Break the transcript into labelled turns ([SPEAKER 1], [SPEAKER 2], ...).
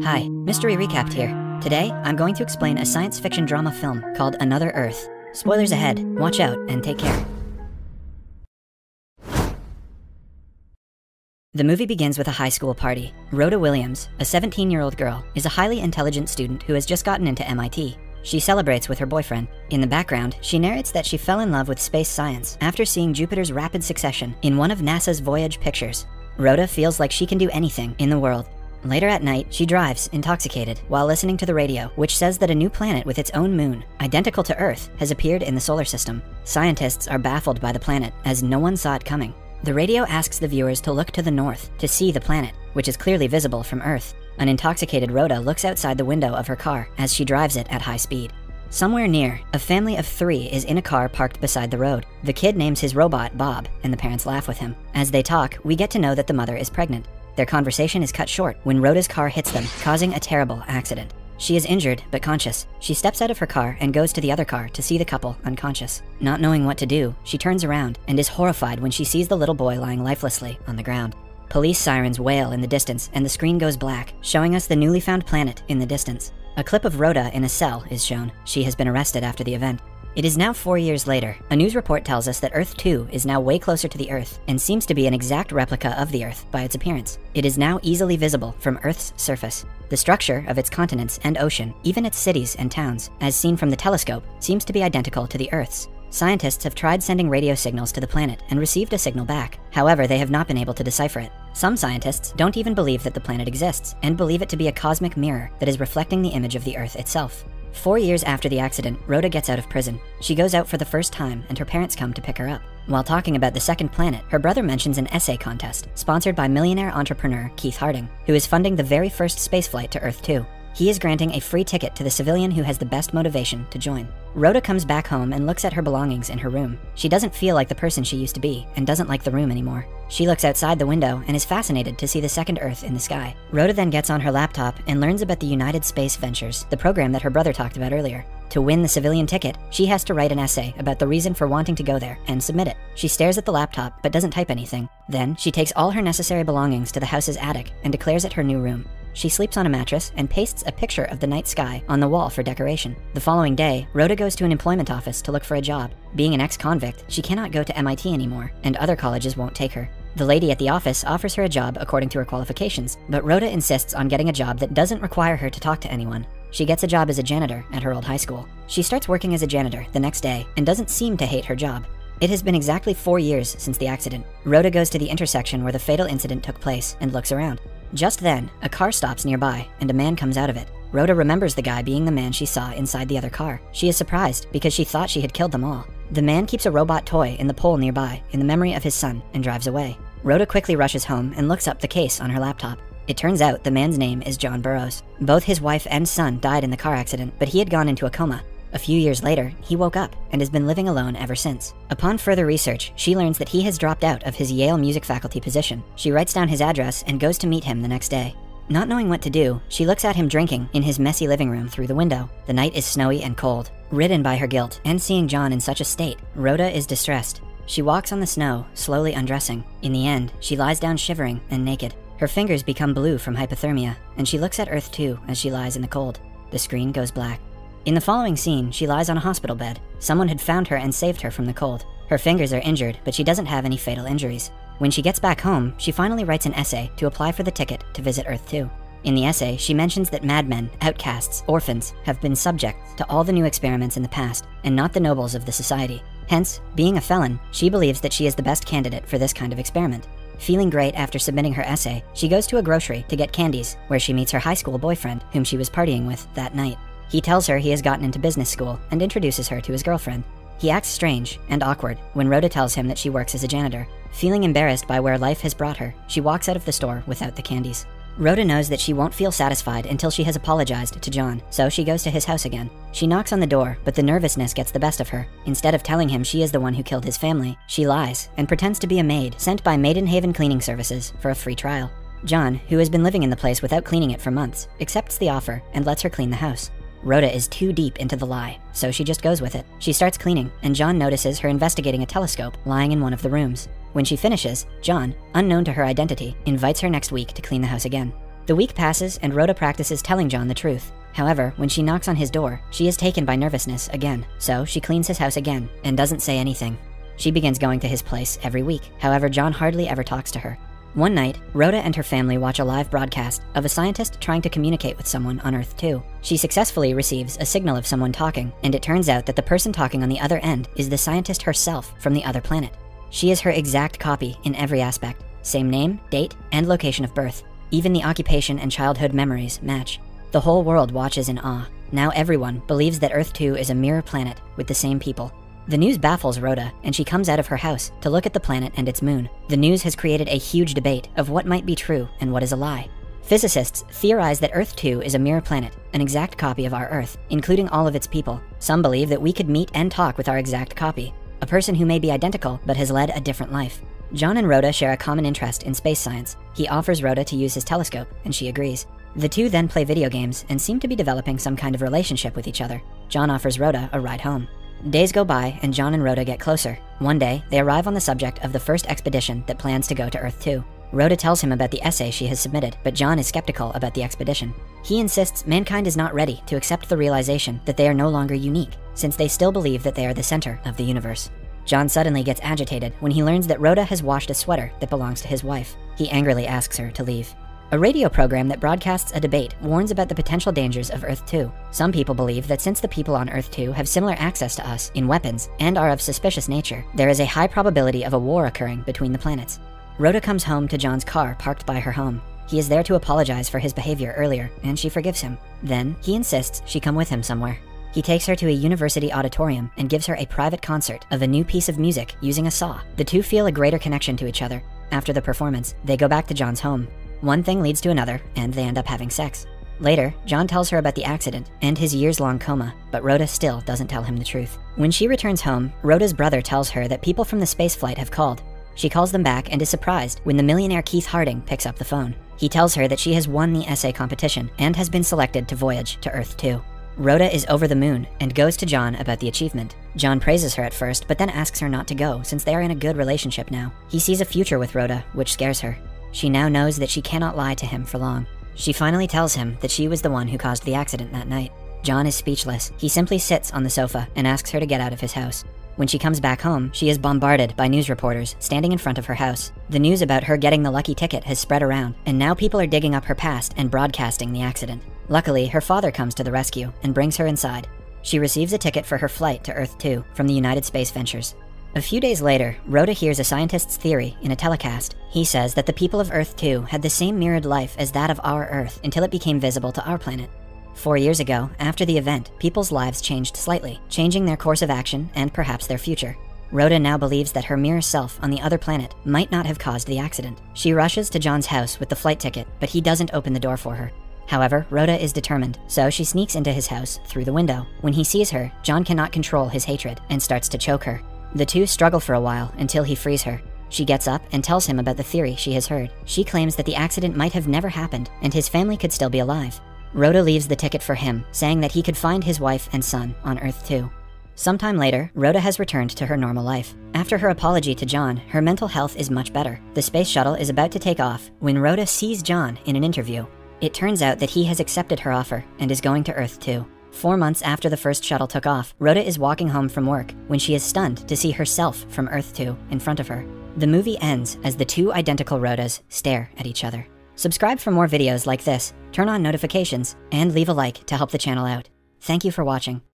[SPEAKER 1] Hi, Mystery Recapped here. Today, I'm going to explain a science fiction drama film called Another Earth. Spoilers ahead, watch out, and take care. The movie begins with a high school party. Rhoda Williams, a 17-year-old girl, is a highly intelligent student who has just gotten into MIT. She celebrates with her boyfriend. In the background, she narrates that she fell in love with space science after seeing Jupiter's rapid succession in one of NASA's Voyage pictures. Rhoda feels like she can do anything in the world. Later at night, she drives, intoxicated, while listening to the radio, which says that a new planet with its own moon, identical to Earth, has appeared in the solar system. Scientists are baffled by the planet, as no one saw it coming. The radio asks the viewers to look to the north to see the planet, which is clearly visible from Earth. An intoxicated Rhoda looks outside the window of her car as she drives it at high speed. Somewhere near, a family of 3 is in a car parked beside the road. The kid names his robot Bob, and the parents laugh with him. As they talk, we get to know that the mother is pregnant. Their conversation is cut short when Rhoda's car hits them, causing a terrible accident. She is injured, but conscious. She steps out of her car and goes to the other car to see the couple unconscious. Not knowing what to do, she turns around and is horrified when she sees the little boy lying lifelessly on the ground. Police sirens wail in the distance and the screen goes black, showing us the newly found planet in the distance. A clip of Rhoda in a cell is shown. She has been arrested after the event. It is now 4 years later. A news report tells us that Earth 2 is now way closer to the Earth and seems to be an exact replica of the Earth by its appearance. It is now easily visible from Earth's surface. The structure of its continents and ocean, even its cities and towns, as seen from the telescope, seems to be identical to the Earth's. Scientists have tried sending radio signals to the planet and received a signal back. However, they have not been able to decipher it. Some scientists don't even believe that the planet exists and believe it to be a cosmic mirror that is reflecting the image of the Earth itself. 4 years after the accident, Rhoda gets out of prison. She goes out for the first time and her parents come to pick her up. While talking about the second planet, her brother mentions an essay contest sponsored by millionaire entrepreneur Keith Harding, who is funding the very first spaceflight to Earth 2. He is granting a free ticket to the civilian who has the best motivation to join. Rhoda comes back home and looks at her belongings in her room. She doesn't feel like the person she used to be and doesn't like the room anymore. She looks outside the window and is fascinated to see the second Earth in the sky. Rhoda then gets on her laptop and learns about the United Space Ventures, the program that her brother talked about earlier. To win the civilian ticket, she has to write an essay about the reason for wanting to go there and submit it. She stares at the laptop but doesn't type anything. Then, she takes all her necessary belongings to the house's attic and declares it her new room. She sleeps on a mattress and pastes a picture of the night sky on the wall for decoration. The following day, Rhoda goes to an employment office to look for a job. Being an ex-convict, she cannot go to MIT anymore, and other colleges won't take her. The lady at the office offers her a job according to her qualifications, but Rhoda insists on getting a job that doesn't require her to talk to anyone. She gets a job as a janitor at her old high school. She starts working as a janitor the next day and doesn't seem to hate her job. It has been exactly 4 years since the accident. Rhoda goes to the intersection where the fatal incident took place and looks around. Just then, a car stops nearby and a man comes out of it. Rhoda remembers the guy being the man she saw inside the other car. She is surprised because she thought she had killed them all. The man keeps a robot toy in the pole nearby in the memory of his son and drives away. Rhoda quickly rushes home and looks up the case on her laptop. It turns out the man's name is John Burroughs. Both his wife and son died in the car accident, but he had gone into a coma. A few years later, he woke up and has been living alone ever since. Upon further research, she learns that he has dropped out of his Yale music faculty position. She writes down his address and goes to meet him the next day. Not knowing what to do, she looks at him drinking in his messy living room through the window. The night is snowy and cold. Ridden by her guilt and seeing John in such a state, Rhoda is distressed. She walks on the snow, slowly undressing. In the end, she lies down shivering and naked. Her fingers become blue from hypothermia, and she looks at Earth 2 as she lies in the cold. The screen goes black. In the following scene, she lies on a hospital bed. Someone had found her and saved her from the cold. Her fingers are injured, but she doesn't have any fatal injuries. When she gets back home, she finally writes an essay to apply for the ticket to visit Earth 2. In the essay, she mentions that madmen, outcasts, orphans have been subject to all the new experiments in the past, and not the nobles of the society. Hence, being a felon, she believes that she is the best candidate for this kind of experiment. Feeling great after submitting her essay, she goes to a grocery to get candies, where she meets her high school boyfriend, whom she was partying with that night. He tells her he has gotten into business school and introduces her to his girlfriend. He acts strange and awkward when Rhoda tells him that she works as a janitor. Feeling embarrassed by where life has brought her, she walks out of the store without the candies. Rhoda knows that she won't feel satisfied until she has apologized to John, so she goes to his house again. She knocks on the door, but the nervousness gets the best of her. Instead of telling him she is the one who killed his family, she lies and pretends to be a maid sent by Maidenhaven Cleaning Services for a free trial. John, who has been living in the place without cleaning it for months, accepts the offer and lets her clean the house. Rhoda is too deep into the lie, so she just goes with it. She starts cleaning, and John notices her investigating a telescope lying in one of the rooms. When she finishes, John, unknown to her identity, invites her next week to clean the house again. The week passes and Rhoda practices telling John the truth. However, when she knocks on his door, she is taken by nervousness again, so she cleans his house again and doesn't say anything. She begins going to his place every week. However, John hardly ever talks to her. One night, Rhoda and her family watch a live broadcast of a scientist trying to communicate with someone on Earth 2. She successfully receives a signal of someone talking, and it turns out that the person talking on the other end is the scientist herself from the other planet. She is her exact copy in every aspect. Same name, date, and location of birth. Even the occupation and childhood memories match. The whole world watches in awe. Now everyone believes that Earth 2 is a mirror planet with the same people. The news baffles Rhoda, and she comes out of her house to look at the planet and its moon. The news has created a huge debate of what might be true and what is a lie. Physicists theorize that Earth 2 is a mirror planet, an exact copy of our Earth, including all of its people. Some believe that we could meet and talk with our exact copy, a person who may be identical but has led a different life. John and Rhoda share a common interest in space science. He offers Rhoda to use his telescope, and she agrees. The two then play video games and seem to be developing some kind of relationship with each other. John offers Rhoda a ride home. Days go by and John and Rhoda get closer. One day, they arrive on the subject of the first expedition that plans to go to Earth 2. Rhoda tells him about the essay she has submitted, but John is skeptical about the expedition. He insists mankind is not ready to accept the realization that they are no longer unique, since they still believe that they are the center of the universe. John suddenly gets agitated when he learns that Rhoda has washed a sweater that belongs to his wife. He angrily asks her to leave. A radio program that broadcasts a debate warns about the potential dangers of Earth 2. Some people believe that since the people on Earth 2 have similar access to us in weapons and are of suspicious nature, there is a high probability of a war occurring between the planets. Rhoda comes home to John's car parked by her home. He is there to apologize for his behavior earlier, and she forgives him. Then, he insists she come with him somewhere. He takes her to a university auditorium and gives her a private concert of a new piece of music using a saw. The two feel a greater connection to each other. After the performance, they go back to John's home. One thing leads to another, and they end up having sex. Later, John tells her about the accident and his years-long coma, but Rhoda still doesn't tell him the truth. When she returns home, Rhoda's brother tells her that people from the spaceflight have called. She calls them back and is surprised when the millionaire Keith Harding picks up the phone. He tells her that she has won the essay competition and has been selected to voyage to Earth 2. Rhoda is over the moon and goes to John about the achievement. John praises her at first, but then asks her not to go since they are in a good relationship now. He sees a future with Rhoda, which scares her. She now knows that she cannot lie to him for long. She finally tells him that she was the one who caused the accident that night. John is speechless. He simply sits on the sofa and asks her to get out of his house. When she comes back home, she is bombarded by news reporters standing in front of her house. The news about her getting the lucky ticket has spread around, and now people are digging up her past and broadcasting the accident. Luckily, her father comes to the rescue and brings her inside. She receives a ticket for her flight to Earth 2 from the United Space Ventures. A few days later, Rhoda hears a scientist's theory in a telecast. He says that the people of Earth 2 had the same mirrored life as that of our Earth until it became visible to our planet. 4 years ago, after the event, people's lives changed slightly, changing their course of action and perhaps their future. Rhoda now believes that her mirror self on the other planet might not have caused the accident. She rushes to John's house with the flight ticket, but he doesn't open the door for her. However, Rhoda is determined, so she sneaks into his house through the window. When he sees her, John cannot control his hatred and starts to choke her. The two struggle for a while until he frees her. She gets up and tells him about the theory she has heard. She claims that the accident might have never happened and his family could still be alive. Rhoda leaves the ticket for him, saying that he could find his wife and son on Earth 2. Sometime later, Rhoda has returned to her normal life. After her apology to John, her mental health is much better. The space shuttle is about to take off when Rhoda sees John in an interview. It turns out that he has accepted her offer and is going to Earth 2. 4 months after the first shuttle took off, Rhoda is walking home from work when she is stunned to see herself from Earth 2 in front of her. The movie ends as the two identical Rhodas stare at each other. Subscribe for more videos like this, turn on notifications, and leave a like to help the channel out. Thank you for watching.